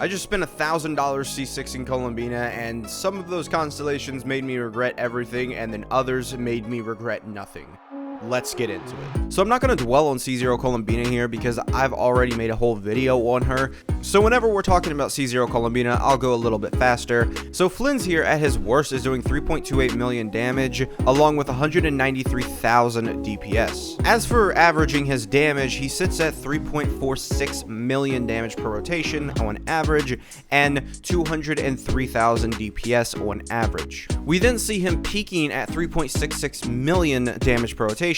I just spent $1,000 C6 in Columbina, and some of those constellations made me regret everything, and then others made me regret nothing. Let's get into it. So I'm not going to dwell on C0 Columbina here because I've already made a whole video on her. So whenever we're talking about C0 Columbina, I'll go a little bit faster. So Flins here at his worst is doing 3.28 million damage along with 193,000 DPS. As for averaging his damage, he sits at 3.46 million damage per rotation on average and 203,000 DPS on average. We then see him peaking at 3.66 million damage per rotation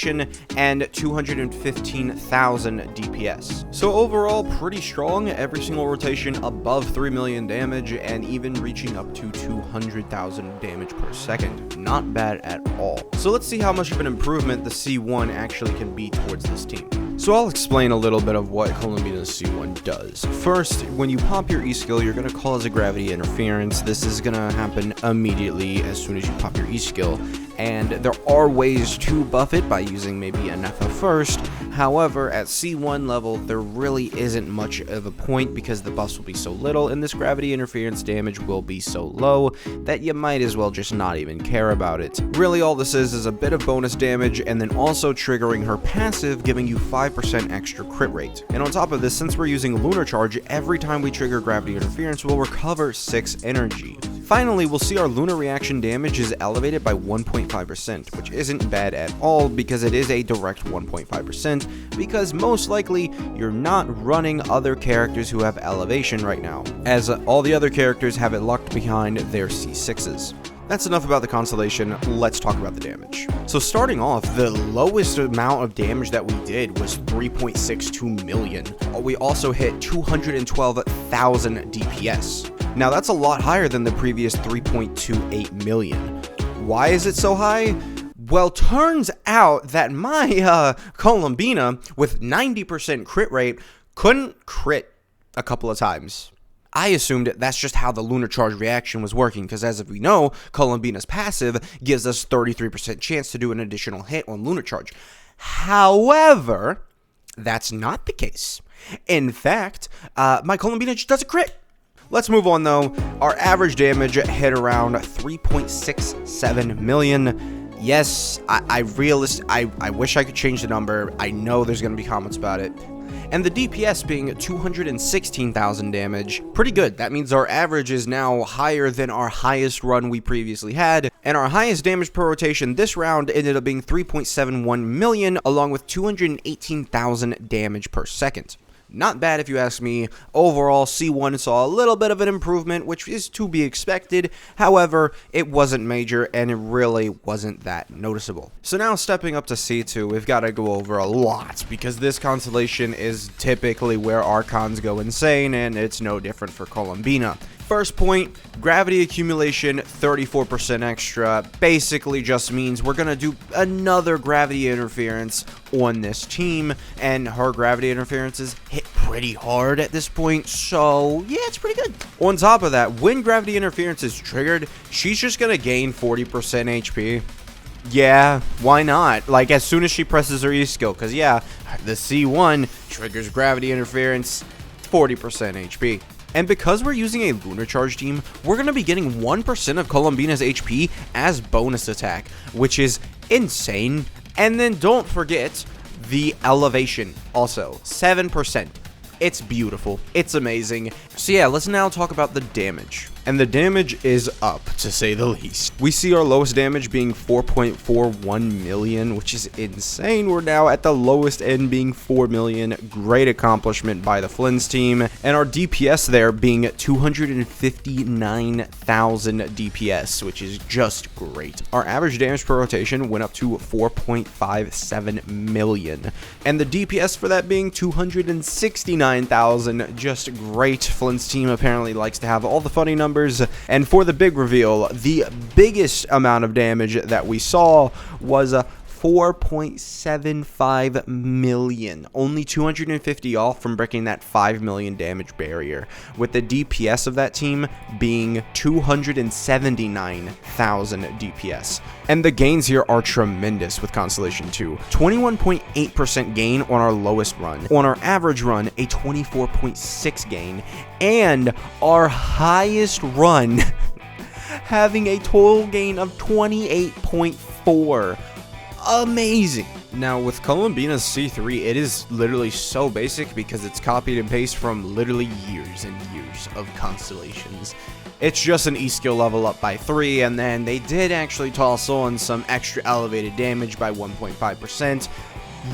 and 215,000 DPS. So overall, pretty strong. Every single rotation above 3 million damage and even reaching up to 200,000 damage per second. Not bad at all. So let's see how much of an improvement the C1 actually can be towards this team. So I'll explain a little bit of what Columbina's C1 does. First, when you pop your E skill, you're going to cause a gravity interference. This is going to happen immediately as soon as you pop your E skill. And there are ways to buff it by using maybe a Nefer first. However, at C1 level, there really isn't much of a point because the buffs will be so little and this gravity interference damage will be so low that you might as well just not even care about it. Really, all this is a bit of bonus damage and then also triggering her passive, giving you 5% extra crit rate. And on top of this, since we're using Lunar Charge, every time we trigger gravity interference, we'll recover 6 energy. Finally, we'll see our lunar reaction damage is elevated by 1.5%, which isn't bad at all because it is a direct 1.5%, because most likely you're not running other characters who have elevation right now, as all the other characters have it locked behind their C6s. That's enough about the constellation, let's talk about the damage. So starting off, the lowest amount of damage that we did was 3.62 million. We also hit 212,000 DPS. Now that's a lot higher than the previous 3.28 million. Why is it so high? Well, turns out that my Columbina with 90% crit rate couldn't crit a couple of times. I assumed that's just how the Lunar Charge reaction was working, because as we know, Columbina's passive gives us 33% chance to do an additional hit on Lunar Charge. However, that's not the case. In fact, my Columbina just does a crit. Let's move on though. Our average damage hit around 3.67 million. Yes, I wish I could change the number. I know there's going to be comments about it. And the DPS being 216,000 damage, pretty good. That means our average is now higher than our highest run we previously had, and our highest damage per rotation this round ended up being 3.71 million, along with 218,000 damage per second. Not bad if you ask me. Overall, C1 saw a little bit of an improvement, which is to be expected. However, it wasn't major and it really wasn't that noticeable. So now stepping up to C2, we've got to go over a lot because this constellation is typically where Archons go insane, and it's no different for Columbina. First point, gravity accumulation 34% extra basically just means we're gonna do another gravity interference on this team, and her gravity interferences hit pretty hard at this point, so yeah, it's pretty good. On top of that, when gravity interference is triggered, she's just gonna gain 40% HP. Yeah, why not? Like, as soon as she presses her E skill, because yeah, the C1 triggers gravity interference, 40% HP. And because we're using a Lunar Charge team, we're going to be getting 1% of Columbina's HP as bonus attack, which is insane. And then don't forget the elevation, also 7%. It's beautiful. It's amazing. So yeah, let's now talk about the damage. And the damage is up, to say the least. We see our lowest damage being 4.41 million, which is insane. We're now at the lowest end being 4 million. Great accomplishment by the Flins team. And our DPS there being 259,000 DPS, which is just great. Our average damage per rotation went up to 4.57 million. And the DPS for that being 269,000. Just great. Flins team apparently likes to have all the funny numbers. And for the big reveal, the biggest amount of damage that we saw was 4.75 million, only 250 off from breaking that 5 million damage barrier, with the DPS of that team being 279,000 DPS. And the gains here are tremendous with Constellation 2. 21.8% gain on our lowest run. On our average run, a 24.6 gain. And our highest run having a total gain of 28.4. Amazing. Now with Columbina's C3, it is literally so basic because it's copied and pasted from literally years and years of constellations. It's just an E-skill level up by 3, and then they did actually toss on some extra elevated damage by 1.5%.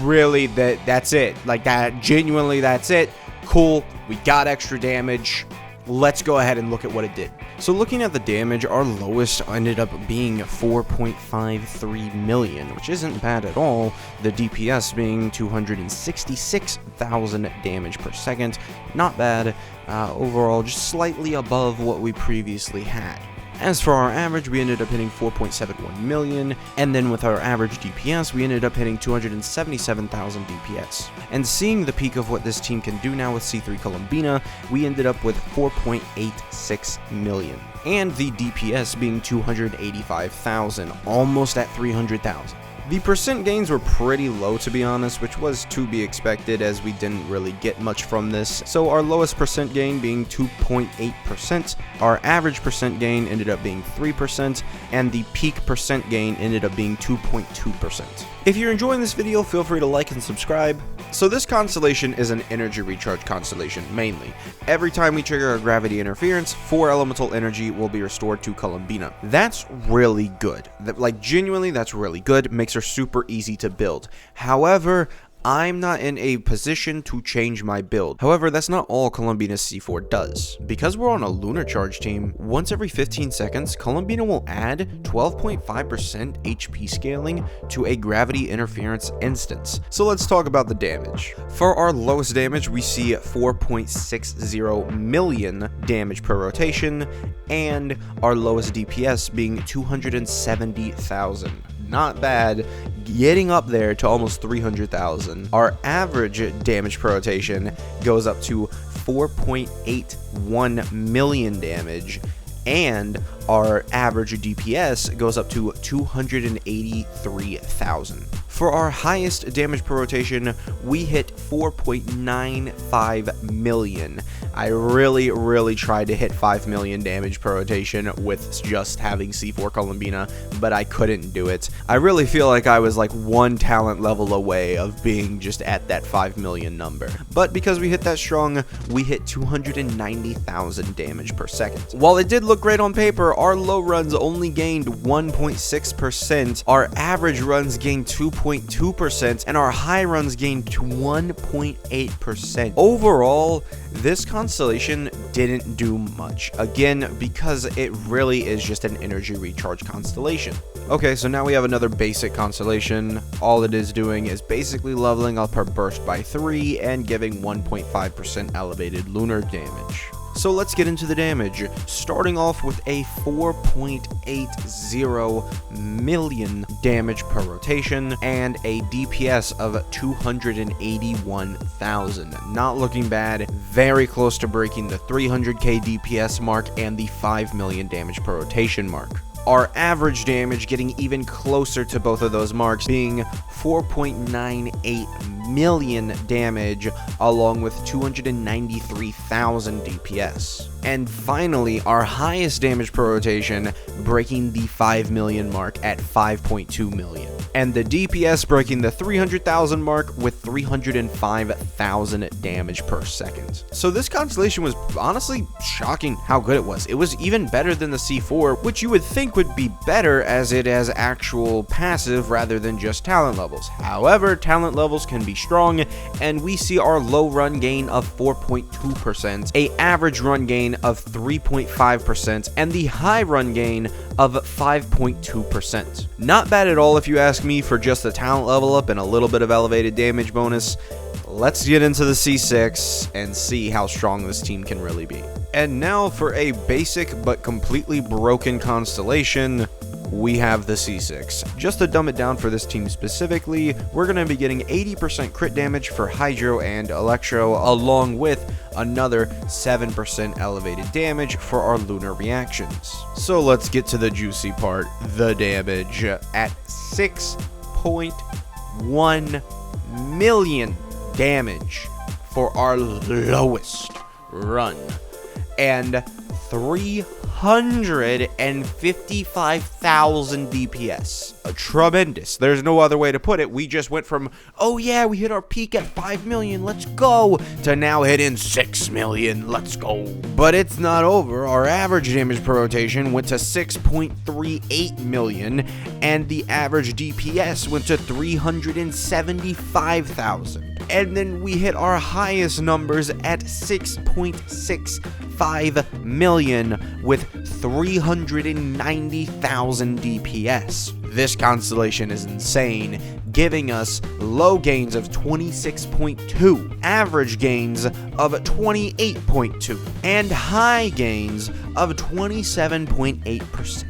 Really, that's it. Like that, genuinely, that's it. Cool, we got extra damage. Let's go ahead and look at what it did. So looking at the damage, our lowest ended up being 4.53 million, which isn't bad at all. The DPS being 266,000 damage per second. Not bad. Overall, just slightly above what we previously had. As for our average, we ended up hitting 4.71 million, and then with our average DPS, we ended up hitting 277,000 DPS. And seeing the peak of what this team can do now with C3 Columbina, we ended up with 4.86 million, and the DPS being 285,000, almost at 300,000. The percent gains were pretty low, to be honest, which was to be expected as we didn't really get much from this. So our lowest percent gain being 2.8%, our average percent gain ended up being 3%, and the peak percent gain ended up being 2.2%. If you're enjoying this video, feel free to like and subscribe. So this constellation is an energy recharge constellation, mainly. Every time we trigger a gravity interference, 4 elemental energy will be restored to Columbina. That's really good. Like, genuinely, that's really good. Makes her super easy to build. However, I'm not in a position to change my build. However, that's not all Columbina's C4 does. Because we're on a lunar charge team, once every 15 seconds, Columbina will add 12.5% HP scaling to a gravity interference instance. So let's talk about the damage. For our lowest damage, we see 4.60 million damage per rotation, and our lowest DPS being 270,000. Not bad, getting up there to almost 300,000. Our average damage per rotation goes up to 4.81 million damage, and our average DPS goes up to 283,000. For our highest damage per rotation, we hit 4.95 million. I really tried to hit 5 million damage per rotation with just having C4 Columbina, but I couldn't do it. I really feel like I was like one talent level away of being just at that 5 million number. But because we hit that strong, we hit 290,000 damage per second. While it did look great on paper, our low runs only gained 1.6%, our average runs gained 2.2%, and our high runs gained 1.8%. Overall, this constellation didn't do much, again, because it really is just an energy recharge constellation. Okay, so now we have another basic constellation. All it is doing is basically leveling up her burst by 3 and giving 1.5% elevated lunar damage. So let's get into the damage, starting off with a 4.80 million damage per rotation and a DPS of 281,000. Not looking bad, very close to breaking the 300k DPS mark and the 5 million damage per rotation mark. Our average damage getting even closer to both of those marks, being 4.98 million damage along with 293,000 DPS. And finally, our highest damage per rotation breaking the 5 million mark at 5.2 million. And the DPS breaking the 300,000 mark with 305,000 damage per second. So this constellation was honestly shocking how good it was. It was even better than the C4, which you would think would be better as it has actual passive rather than just talent levels. However, talent levels can be strong, and we see our low run gain of 4.2%, a average run gain of 3.5%, and the high run gain of 5.2%. Not bad at all if you ask me for just the talent level up and a little bit of elevated damage bonus. Let's get into the C6 and see how strong this team can really be. And now for a basic but completely broken constellation, we have the C6. Just to dumb it down for this team specifically, we're going to be getting 80% crit damage for Hydro and Electro, along with another 7% elevated damage for our lunar reactions. So let's get to the juicy part, the damage. At 6.1 million damage for our lowest run, and 355,000 DPS. Tremendous. There's no other way to put it. We just went from, oh yeah, we hit our peak at 5 million, let's go, to now hitting 6 million, let's go. But it's not over. Our average damage per rotation went to 6.38 million, and the average DPS went to 375,000. And then we hit our highest numbers at 6.65 million with 390,000 DPS. This constellation is insane, giving us low gains of 26.2, average gains of 28.2, and high gains of 27.8%.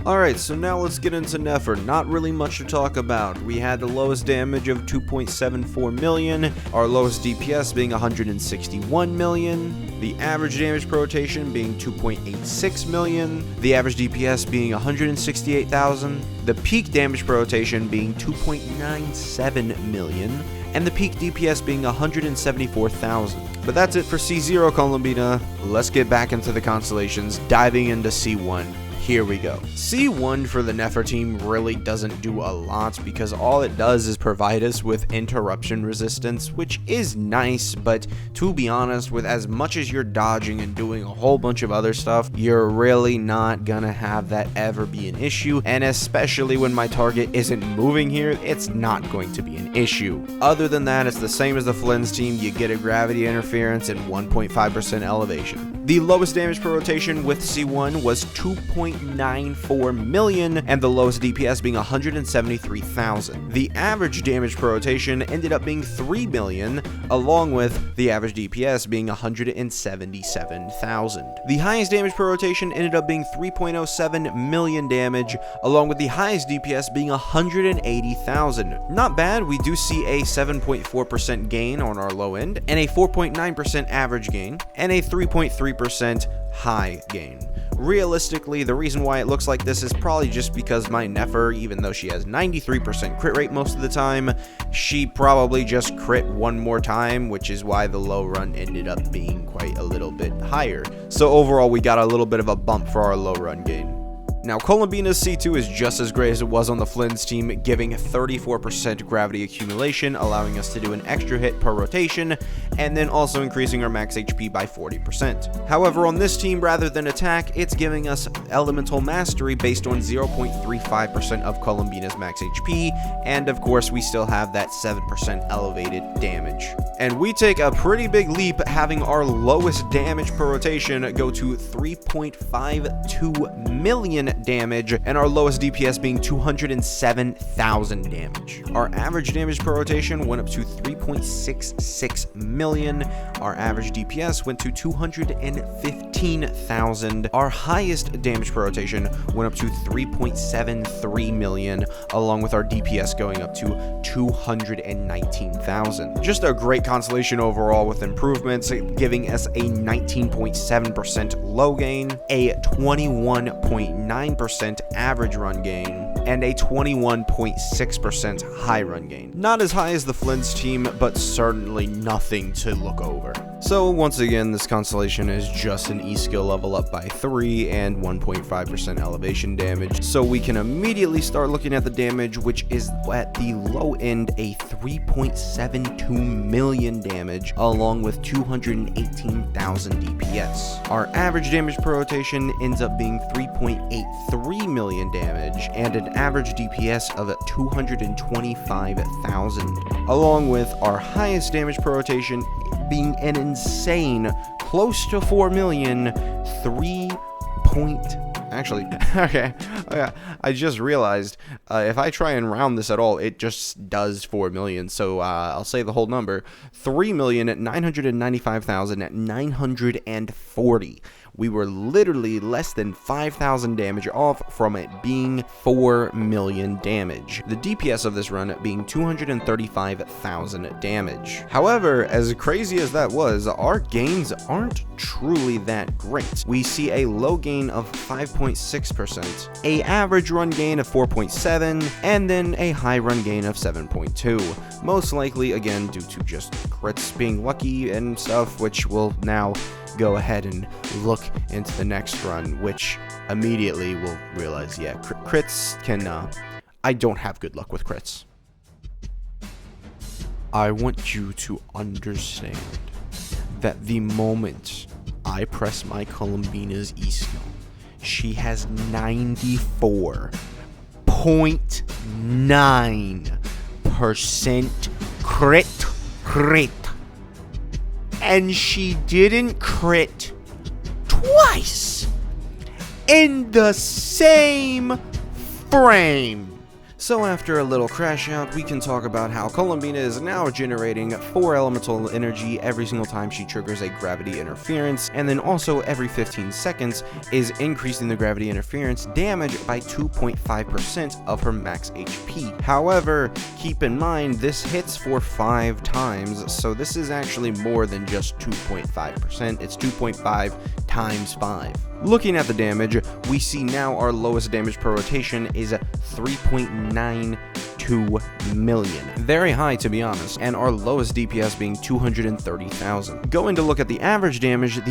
Alright, so now let's get into Nefer. Not really much to talk about. We had the lowest damage of 2.74 million, our lowest DPS being 161 million, the average damage per rotation being 2.86 million, the average DPS being 168,000, the peak damage per rotation being 2.97 million, and the peak DPS being 174,000. But that's it for C0 Columbina. Let's get back into the constellations, diving into C1. Here we go. C1 for the Nefer team really doesn't do a lot because all it does is provide us with interruption resistance, which is nice, but to be honest, with as much as you're dodging and doing a whole bunch of other stuff, you're really not gonna have that ever be an issue, and especially when my target isn't moving here, it's not going to be an issue. Other than that, it's the same as the Flins team. You get a gravity interference and 1.5% elevation. The lowest damage per rotation with C1 was 2.94 million, and the lowest DPS being 173,000. The average damage per rotation ended up being 3 million, along with the average DPS being 177,000. The highest damage per rotation ended up being 3.07 million damage, along with the highest DPS being 180,000. Not bad. We do see a 7.4% gain on our low end, and a 4.9% average gain, and a 3.3% high gain. Realistically, the reason why it looks like this is probably just because my Nefer, even though she has 93% crit rate most of the time, she probably just crit one more time, which is why the low run ended up being quite a little bit higher. So overall, we got a little bit of a bump for our low run gain. Now, Columbina's C2 is just as great as it was on the Flins team, giving 34% gravity accumulation, allowing us to do an extra hit per rotation, and then also increasing our max HP by 40%. However, on this team, rather than attack, it's giving us elemental mastery based on 0.35% of Columbina's max HP, and of course, we still have that 7% elevated damage. And we take a pretty big leap, having our lowest damage per rotation go to 3.52 million damage, and our lowest DPS being 207,000 damage. Our average damage per rotation went up to 3.66 million. Our average DPS went to 215,000. Our highest damage per rotation went up to 3.73 million, along with our DPS going up to 219,000. Just a great constellation overall with improvements, giving us a 19.7% low gain, a 21.9% average run gain, and a 21.6% high run gain. Not as high as the Flins team, but certainly nothing to look over. So once again, this constellation is just an E-skill level up by 3 and 1.5% elevation damage. So we can immediately start looking at the damage, which is at the low end a 3.72 million damage, along with 218,000 DPS. Our average damage per rotation ends up being 3.83 million damage, and an average DPS of 225,000, along with our highest damage per rotation being an insane close to 4 million, actually, okay, I just realized, if I try and round this at all, it just does 4 million, so, I'll say the whole number, 3,995,940. We were literally less than 5,000 damage off from it being 4 million damage. The DPS of this run being 235,000 damage. However, as crazy as that was, our gains aren't truly that great. We see a low gain of 5.6%, a average run gain of 4.7, and then a high run gain of 7.2. Most likely, again, due to just crits being lucky and stuff, which will now go ahead and look into the next run, which immediately we'll realize, yeah, crits can, I don't have good luck with crits. I want you to understand that the moment I press my Columbina's E-skill, she has 94.9% crit. And she didn't crit twice in the same frame. So after a little crash out, we can talk about how Columbina is now generating 4 elemental energy every single time she triggers a gravity interference, and then also every 15 seconds is increasing the gravity interference damage by 2.5% of her max HP. However, keep in mind this hits for 5 times, so this is actually more than just 2.5%, it's 2.5 times 5. Looking at the damage, we see now our lowest damage per rotation is 3.92 million. Very high, to be honest, and our lowest DPS being 230,000. Going to look at the average damage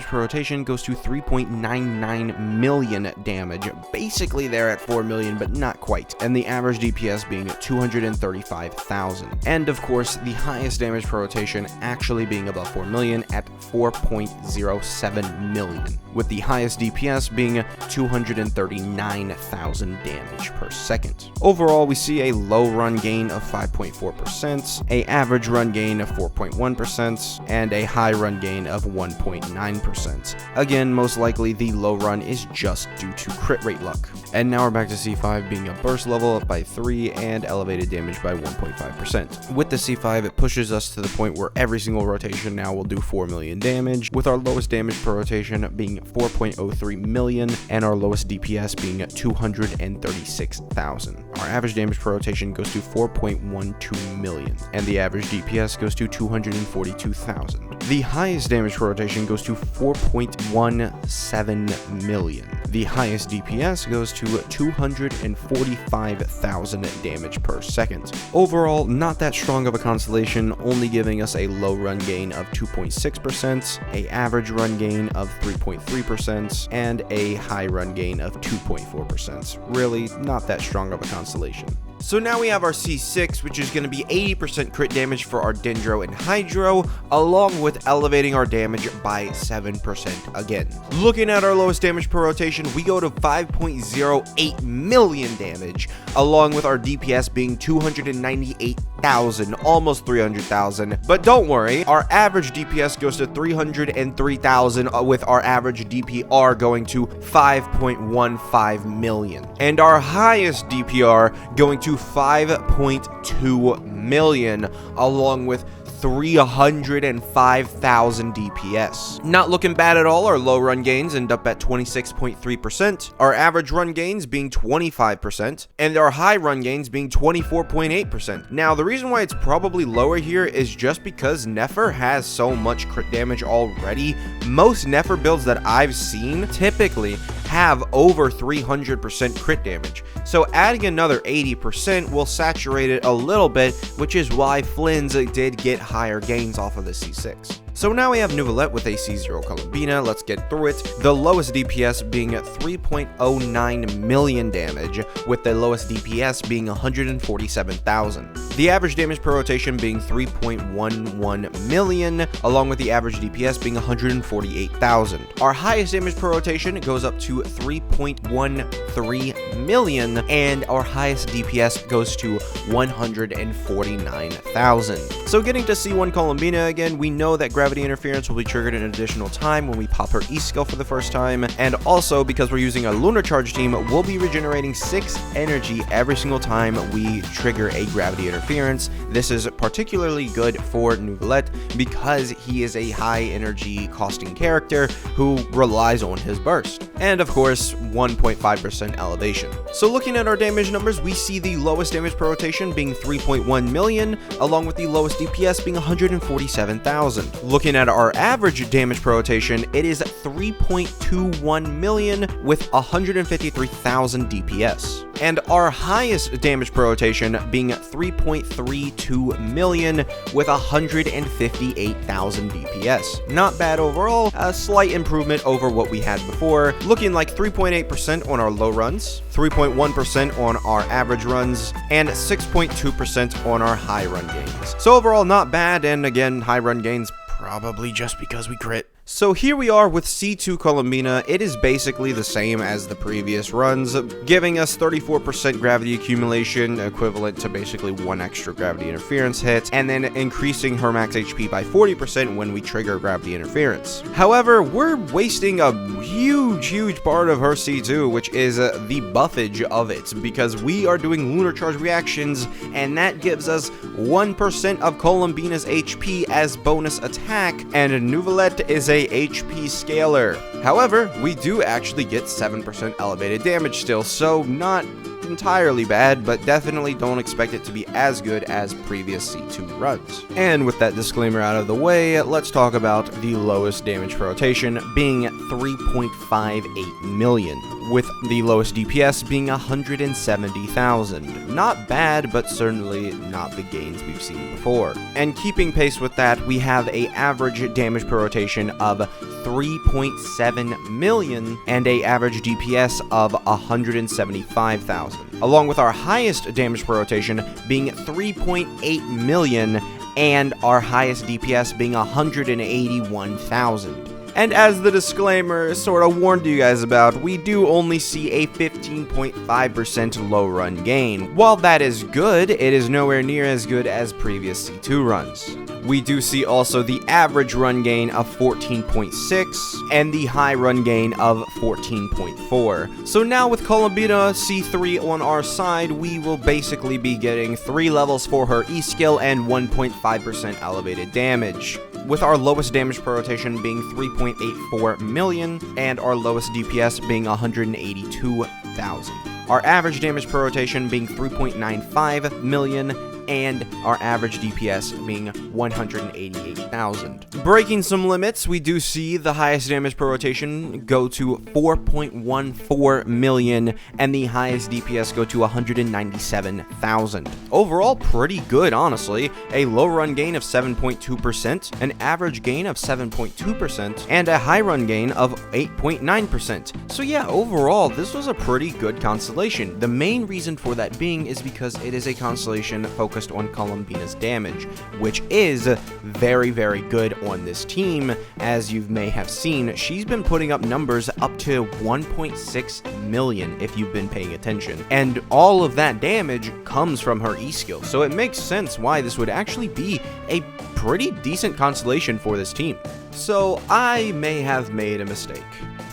per rotation goes to 3.99 million damage. Basically they're at 4 million, but not quite, and the average DPS being 235,000. And of course, the highest damage per rotation actually being above 4 million at 4.07 million, with the highest DPS being 239,000 damage per second. Overall, we see a low run gain of 5.4%, a average run gain of 4.1%, and a high run gain of 1.9%. Again, most likely the low run is just due to crit rate luck. And now we're back to C5 being a burst level up by 3 and elevated damage by 1.5%. With the C5, it pushes us to the point where every single rotation now will do 4 million damage, with our lowest damage per rotation being 4.03 million and our lowest DPS being 236,000. Our average damage per rotation goes to 4.12 million, and the average DPS goes to 242,000. The highest damage per rotation goes to 4.17 million. The highest DPS goes to 245,000 damage per second. Overall, not that strong of a constellation, only giving us a low run gain of 2.6%, a average run gain of 3.3%, and a high run gain of 2.4%. Really, not that strong of a constellation. So now we have our C6, which is going to be 80% crit damage for our Dendro and Hydro, along with elevating our damage by 7% again. Looking at our lowest damage per rotation, we go to 5.08 million damage, along with our DPS being 298,000, almost 300,000. But don't worry, our average DPS goes to 303,000, with our average DPR going to 5.15 million. And our highest DPR going to 5.2 million, along with 305,000 DPS. Not looking bad at all. Our low run gains end up at 26.3%, our average run gains being 25%, and our high run gains being 24.8%. Now, the reason why it's probably lower here is just because Nefer has so much crit damage already. Most Nefer builds that I've seen typically have over 300% crit damage, so adding another 80% will saturate it a little bit, which is why Flins did get higher gains off of the C6. So now we have Neuvillette with a C0 Columbina. Let's get through it. The lowest DPS being 3.09 million damage, with the lowest DPS being 147,000. The average damage per rotation being 3.11 million, along with the average DPS being 148,000. Our highest damage per rotation goes up to 3.13 million, and our highest DPS goes to 149,000. So getting to C1 Columbina again, we know that gravity interference will be triggered an additional time when we pop her E skill for the first time, and also because we're using a lunar charge team, we'll be regenerating 6 energy every single time we trigger a gravity interference. This is particularly good for Neuvillette because he is a high energy costing character who relies on his burst, and of course 1.5% elevation. So looking at our damage numbers, we see the lowest damage per rotation being 3.1 million, along with the lowest DPS being 147,000. Looking at our average damage per rotation, it is 3.21 million with 153,000 DPS. And our highest damage per rotation being 3.32 million with 158,000 DPS. Not bad overall, a slight improvement over what we had before, looking like 3.8% on our low runs, 3.1% on our average runs, and 6.2% on our high run gains. So overall not bad, and again, high run gains probably just because we crit. So here we are with C6 Columbina. It is basically the same as the previous runs, giving us 34% gravity accumulation, equivalent to basically 1 extra gravity interference hit, and then increasing her max HP by 40% when we trigger gravity interference. However, we're wasting a huge part of her C2, which is the buffage of it, because we are doing lunar charge reactions, and that gives us 1% of Columbina's HP as bonus attack, and Neuvillette is a HP scaler. However, we do actually get 7% elevated damage still, so not entirely bad, but definitely don't expect it to be as good as previous C2 runs. And with that disclaimer out of the way, let's talk about the lowest damage per rotation being 3.58 million, with the lowest DPS being 170,000. Not bad, but certainly not the gains we've seen before. And keeping pace with that, we have a average damage per rotation of 3.7 million and a average DPS of 175,000, along with our highest damage per rotation being 3.8 million and our highest DPS being 181,000. And as the disclaimer sort of warned you guys about, we do only see a 15.5% low run gain. While that is good, it is nowhere near as good as previous C2 runs. We do see also the average run gain of 14.6 and the high run gain of 14.4. So now with Columbina C3 on our side, we will basically be getting 3 levels for her E skill and 1.5% elevated damage, with our lowest damage per rotation being 3.84 million and our lowest DPS being 182,000. Our average damage per rotation being 3.95 million and our average DPS being 188,000. Breaking some limits, we do see the highest damage per rotation go to 4.14 million and the highest DPS go to 197,000. Overall, pretty good, honestly. A low run gain of 7.2%, an average gain of 7.2%, and a high run gain of 8.9%. So yeah, overall, this was a pretty good constellation. The main reason for that being is because it is a constellation focused on Columbina's damage, which is very good on this team. As you may have seen, she's been putting up numbers up to 1.6 million if you've been paying attention, and all of that damage comes from her E skill, so it makes sense why this would actually be a pretty decent constellation for this team. So I may have made a mistake.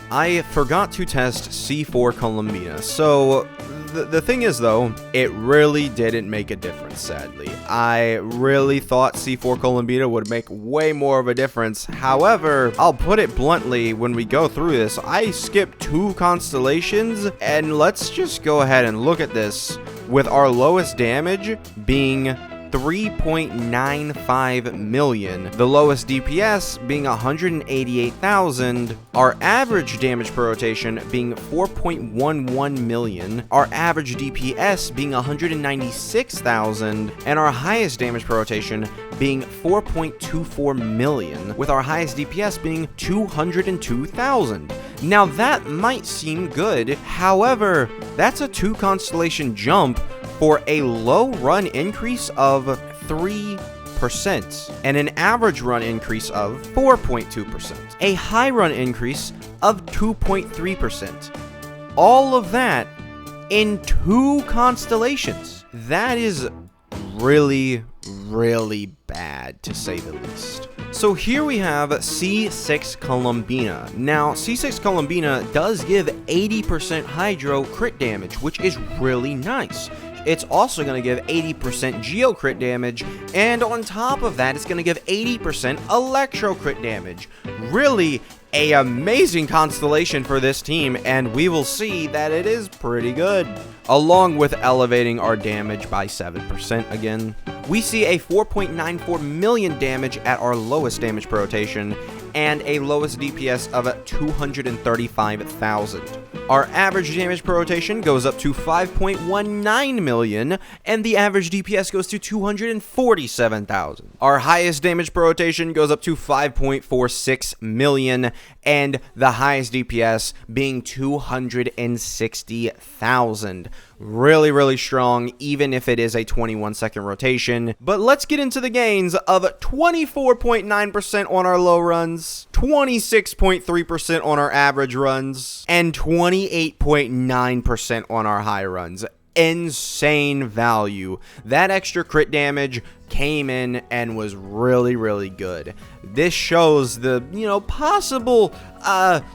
I forgot to test C4 Columbina, so the thing is though, it really didn't make a difference, sadly. I really thought C4 Columbina would make way more of a difference. However, I'll put it bluntly, when we go through this, I skipped 2 constellations, and let's just go ahead and look at this, with our lowest damage being 3.95 million, the lowest DPS being 188,000, our average damage per rotation being 4.11 million, our average DPS being 196,000, and our highest damage per rotation being 4.24 million, with our highest DPS being 202,000. Now that might seem good, however, that's a 2 constellation jump for a low run increase of 3% and an average run increase of 4.2%, a high run increase of 2.3%. All of that in 2 constellations. That is really bad, to say the least. So here we have C6 Columbina. Now, C6 Columbina does give 80% Hydro crit damage, which is really nice. It's also going to give 80% Geo crit damage, and on top of that, it's going to give 80% Electro crit damage. Really a amazing constellation for this team, and we will see that it is pretty good. Along with elevating our damage by 7% again. We see a 4.94 million damage at our lowest damage per rotation, and a lowest DPS of 235,000. Our average damage per rotation goes up to 5.19 million, and the average DPS goes to 247,000. Our highest damage per rotation goes up to 5.46 million, and the highest DPS being 260,000. Really strong, even if it is a 21-second rotation. But let's get into the gains of 24.9% on our low runs, 26.3% on our average runs, and 28.9% on our high runs. Insane value. That extra crit damage came in and was really good. This shows the, possible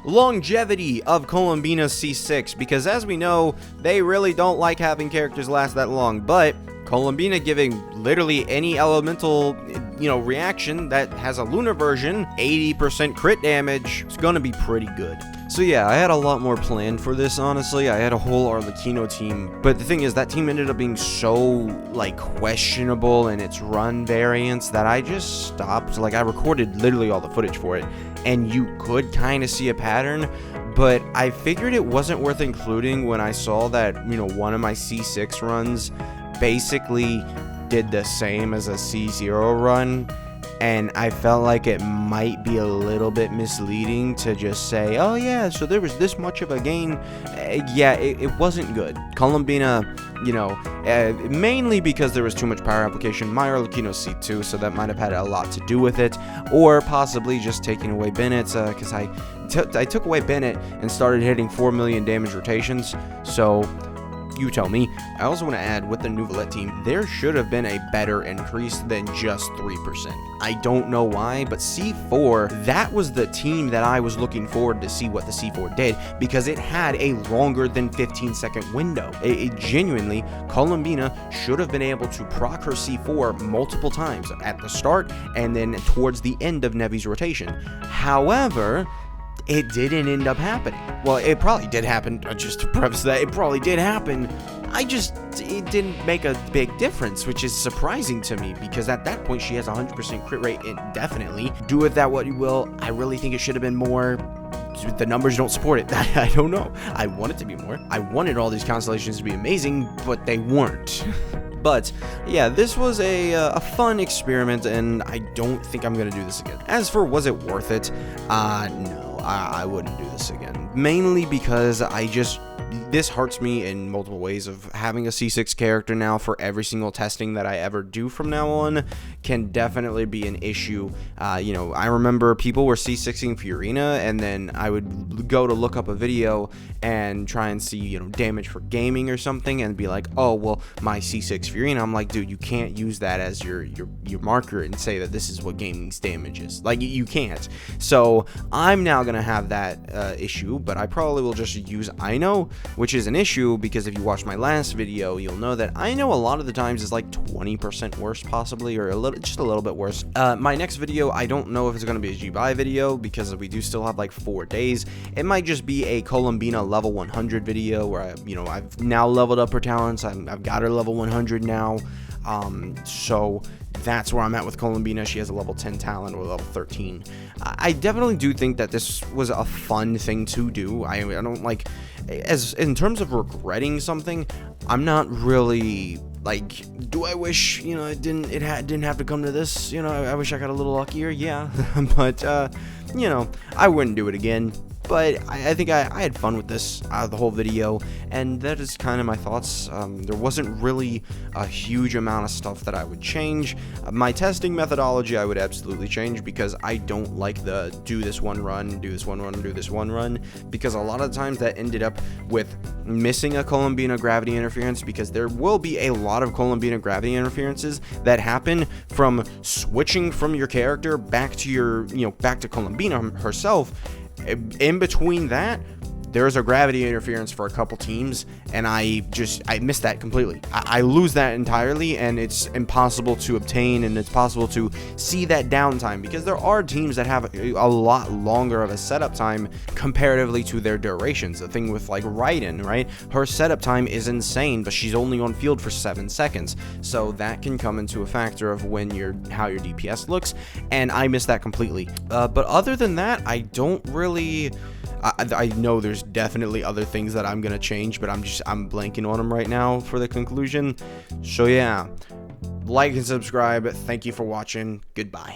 longevity of Columbina's C6, because as we know, they really don't like having characters last that long, but Columbina giving literally any elemental, reaction that has a lunar version, 80% crit damage, is gonna be pretty good. So yeah, I had a lot more planned for this, honestly. I had a whole Arlecchino team, but the thing is, that team ended up being so, questionable in its run variance that I just stopped. I recorded literally all the footage for it, and you could kind of see a pattern, but I figured it wasn't worth including when I saw that, one of my C6 runs basically did the same as a C0 run, and I felt like it might be a little bit misleading to just say, oh yeah, so there was this much of a gain. Yeah, it wasn't good. Columbina, mainly because there was too much power application. My Arlecchino C2, so that might have had a lot to do with it, or possibly just taking away Bennett's, because I took away Bennett and started hitting 4 million damage rotations, so you tell me. I also want to add, with the Neuvillette team, there should have been a better increase than just 3%. I don't know why, but C4, that was the team that I was looking forward to see what the C4 did, because it had a longer than 15-second window. It genuinely, Columbina should have been able to proc her C4 multiple times at the start and then towards the end of Nevi's rotation. However, it didn't end up happening. Well, it probably did happen, just to preface that, it probably did happen. It didn't make a big difference, which is surprising to me, because at that point she has 100% crit rate indefinitely. Do with that what you will. I really think it should have been more. The numbers don't support it. I don't know. I want it to be more. I wanted all these constellations to be amazing, but they weren't. But yeah, this was a fun experiment, and I don't think I'm gonna do this again. As for was it worth it, no, I wouldn't do this again, mainly because this hurts me in multiple ways. Of having a C6 character now for every single testing that I ever do from now on can definitely be an issue. I remember people were C6ing Furina, and then I would go to look up a video and try and see, damage for gaming or something, and be like, oh, well, my C6 Furina. I'm like, dude, you can't use that as your marker and say that this is what gaming's damage is. You can't. So I'm now gonna have that issue, but I probably will just use Ino, which is an issue, because if you watch my last video, you'll know that I know a lot of the times is 20% worse, possibly, or just a little bit worse. My next video, I don't know if it's going to be a G-Buy video, because we do still have 4 days. It might just be a Columbina level 100 video, where I've now leveled up her talents. I've got her level 100 now. So that's where I'm at with Columbina. She has a level 10 talent, or level 13. I definitely do think that this was a fun thing to do. I don't as in terms of regretting something, I'm not really do I wish it didn't have to come to this? I wish I got a little luckier. Yeah, but I wouldn't do it again. but I think I had fun with this the whole video, and that is kind of my thoughts. There wasn't really a huge amount of stuff that I would change. My testing methodology I would absolutely change, because I don't like the do this one run, do this one run, do this one run, because a lot of times that ended up with missing a Columbina gravity interference, because there will be a lot of Columbina gravity interferences that happen from switching from your character back to your, back to Columbina herself. In between that, there's a gravity interference for a couple teams, and I missed that completely. I lose that entirely, and it's impossible to obtain, and it's possible to see that downtime, because there are teams that have a lot longer of a setup time comparatively to their durations. The thing with like Raiden, right? Her setup time is insane, but she's only on field for 7 seconds, so that can come into a factor of how your DPS looks, and I missed that completely. But other than that, I don't really. I know there's definitely other things that I'm gonna change, but I'm blanking on them right now for the conclusion. So yeah, like and subscribe. Thank you for watching. Goodbye.